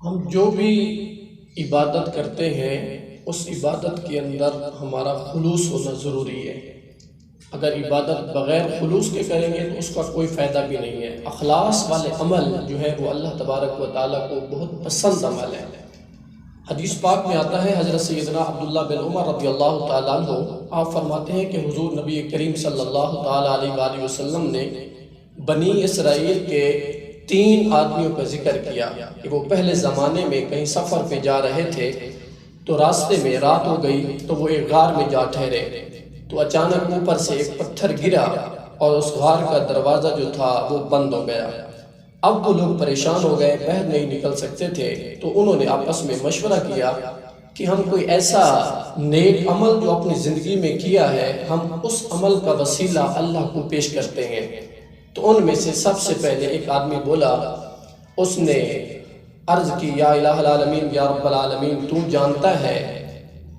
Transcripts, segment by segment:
ہم جو بھی عبادت کرتے ہیں اس عبادت کے اندر ہمارا خلوص ہونا ضروری ہے۔ اگر عبادت بغیر خلوص کے کریں گے تو اس کا کوئی فائدہ بھی نہیں ہے۔ اخلاص والے عمل جو ہے وہ اللہ تبارک و تعالیٰ کو بہت پسند عمل ہے۔ حدیث پاک میں آتا ہے، حضرت سیدنا عبداللہ بن عمر رضی اللہ تعالیٰ عنہ آپ فرماتے ہیں کہ حضور نبی کریم صلی اللہ تعالیٰ علیہ وآلہ وسلم نے بنی اسرائیل کے 3 آدمیوں کا ذکر کیا کہ وہ پہلے زمانے میں کہیں سفر پہ جا رہے تھے تو راستے میں رات ہو گئی تو وہ ایک غار میں جا ٹھہرے تو اچانک اوپر سے ایک پتھر گرا اور اس غار کا دروازہ جو تھا وہ بند ہو گیا۔ اب وہ لوگ پریشان ہو گئے، باہر نہیں نکل سکتے تھے، تو انہوں نے آپس میں مشورہ کیا کہ ہم کوئی ایسا نیک عمل جو اپنی زندگی میں کیا ہے ہم اس عمل کا وسیلہ اللہ کو پیش کرتے ہیں۔ تو ان میں سے سب سے پہلے ایک آدمی بولا، اس نے عرض کی، یا الہ العالمین، یا رب العالمین، تو جانتا ہے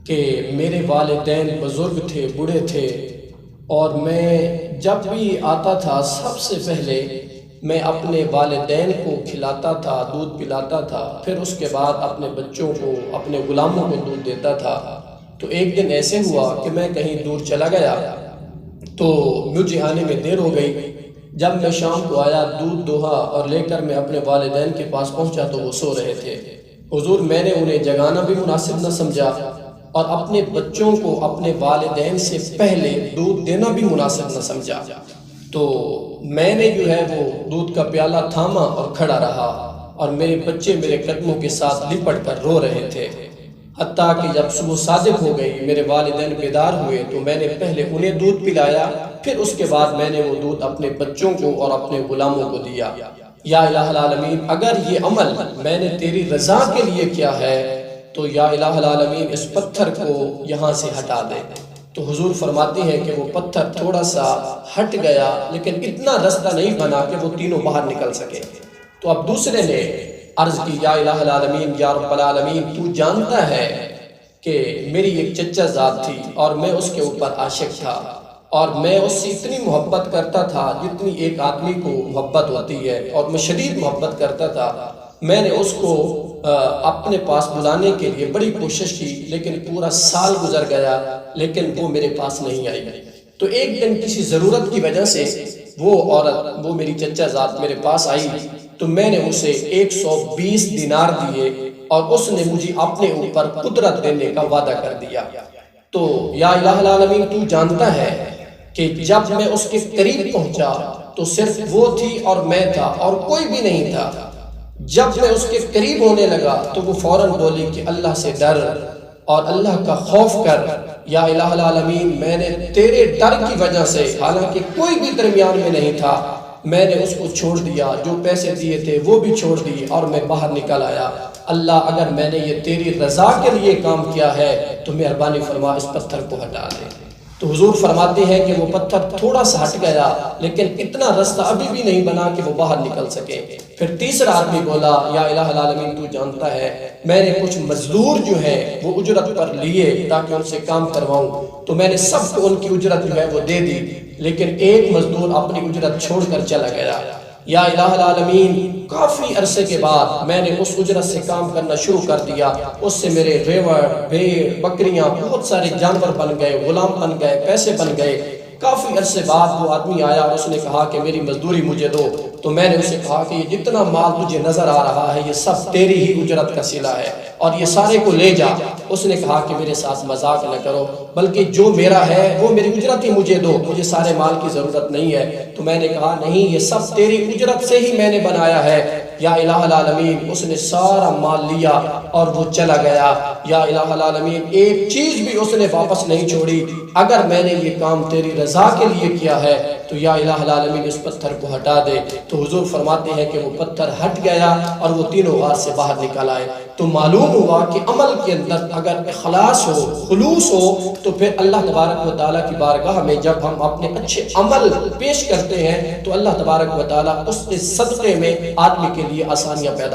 کہ میرے والدین بزرگ تھے، بوڑھے تھے، اور میں جب بھی آتا تھا سب سے پہلے میں اپنے والدین کو کھلاتا تھا، دودھ پلاتا تھا، پھر اس کے بعد اپنے بچوں کو، اپنے غلاموں کو دودھ دیتا تھا۔ تو ایک دن ایسے ہوا کہ میں کہیں دور چلا گیا تو مجھے آنے میں دیر ہو گئی۔ جب میں شام کو آیا، دودھ دوہا اور لے کر میں اپنے والدین کے پاس پہنچا تو وہ سو رہے تھے۔ حضور میں نے انہیں جگانا بھی مناسب نہ سمجھا اور اپنے بچوں کو اپنے والدین سے پہلے دودھ دینا بھی مناسب نہ سمجھا، تو میں نے جو ہے وہ دودھ کا پیالہ تھاما اور کھڑا رہا اور میرے بچے میرے قدموں کے ساتھ لپٹ کر رو رہے تھے، حتیٰ کہ جب صبح صادق ہو گئی، میرے والدین بیدار ہوئے تو میں نے پہلے انہیں دودھ پلایا، پھر اس کے بعد میں نے وہ دودھ اپنے بچوں کو اور اپنے غلاموں کو دیا۔ یا الہ العالمین، اگر یہ عمل میں نے تیری رضا کے لیے کیا ہے تو یا الہ العالمین اس پتھر کو یہاں سے ہٹا دے۔ تو حضور فرماتے ہیں کہ وہ پتھر تھوڑا سا ہٹ گیا لیکن اتنا رستہ نہیں بنا کہ وہ تینوں باہر نکل سکے۔ تو اب دوسرے نے عرض کی، یا الہ العالمین، یا رب العالمین، تو جانتا ہے کہ میری ایک چچا ذات تھی اور میں اس کے اوپر عاشق تھا اور میں اس سے اتنی محبت کرتا تھا جتنی ایک آدمی کو محبت ہوتی ہے، اور میں شدید محبت کرتا تھا۔ میں نے اس کو اپنے پاس بلانے کے لیے بڑی کوشش کی لیکن پورا سال گزر گیا لیکن وہ میرے پاس نہیں آئی۔ تو ایک دن کسی ضرورت کی وجہ سے وہ عورت، وہ میری چچا ذات میرے پاس آئی تو میں نے اسے 120 دینار دیے اور اس نے مجھے اپنے اوپر قدرت دینے کا وعدہ کر دیا۔ تو یا الہ العالمین، تو جانتا ہے کہ جب میں اس کے قریب پہنچا تو صرف وہ تھی اور میں تھا اور کوئی بھی نہیں تھا۔ جب میں اس کے قریب ہونے لگا تو وہ فوراً بولی کہ اللہ سے ڈر اور اللہ کا خوف کر، یا الہ العالمین، میں نے تیرے ڈر کی وجہ سے، حالانکہ کوئی بھی درمیان میں نہیں تھا، میں نے اس کو چھوڑ دیا، جو پیسے دیے تھے وہ بھی چھوڑ دیے اور میں باہر نکل آیا۔ اللہ، اگر میں نے یہ تیری رضا کے لیے کام کیا ہے تو مہربانی فرما اس پتھر کو ہٹا دے۔ تو حضور فرماتے ہیں کہ وہ پتھر تھوڑا سا ہٹ گیا لیکن اتنا رستہ ابھی بھی نہیں بنا کہ وہ باہر نکل سکے۔ پھر تیسرا آدمی بولا، یا الہ العالمین، تو جانتا ہے میں نے کچھ مزدور جو ہیں وہ اجرت پر لیے تاکہ ان سے کام کرواؤں، تو میں نے سب کو ان کی اجرت جو ہے وہ دے دی لیکن ایک مزدور اپنی اجرت چھوڑ کر چلا گیا۔ یا الہ العالمین، کافی عرصے کے بعد میں نے اس اجرت سے کام کرنا شروع کر دیا، اس سے میرے ریوڑ، بھیڑ، بکریاں، بہت سارے جانور بن گئے، غلام بن گئے، پیسے بن گئے۔ کافی عرصے بعد وہ آدمی آیا اور اس نے کہا کہ میری مزدوری مجھے دو، تو میں نے اسے کہا کہ یہ جتنا مال تجھے نظر آ رہا ہے یہ سب تیری ہی اجرت کا صلہ ہے اور یہ سارے کو لے جا۔ اس نے کہا کہ میرے ساتھ مذاق نہ کرو، بلکہ جو میرا ہے وہ میری اجرت ہی مجھے دو، مجھے سارے مال کی ضرورت نہیں ہے۔ تو میں نے کہا نہیں، یہ سب تیری اجرت سے ہی میں نے بنایا ہے۔ یا الہ العالمین، اس نے سارا مال لیا اور وہ چلا گیا۔ یا الہ العالمین، ایک چیز بھی اس نے واپس نہیں چھوڑی۔ اگر میں نے یہ کام تیری رضا کے لیے کیا ہے تو یا الہ العالمین اس پتھر کو ہٹا دے۔ تو حضور فرماتے ہیں کہ وہ پتھر ہٹ گیا اور وہ تینوں غار سے باہر نکل آئے۔ تو معلوم ہوا کہ عمل کے اندر اگر اخلاص ہو، خلوص ہو، تو پھر اللہ تبارک و تعالیٰ کی بارگاہ میں جب ہم اپنے اچھے عمل پیش کرتے ہیں تو اللہ تبارک و تعالیٰ اس صدقے میں آدمی کے لیے آسانیاں پیدا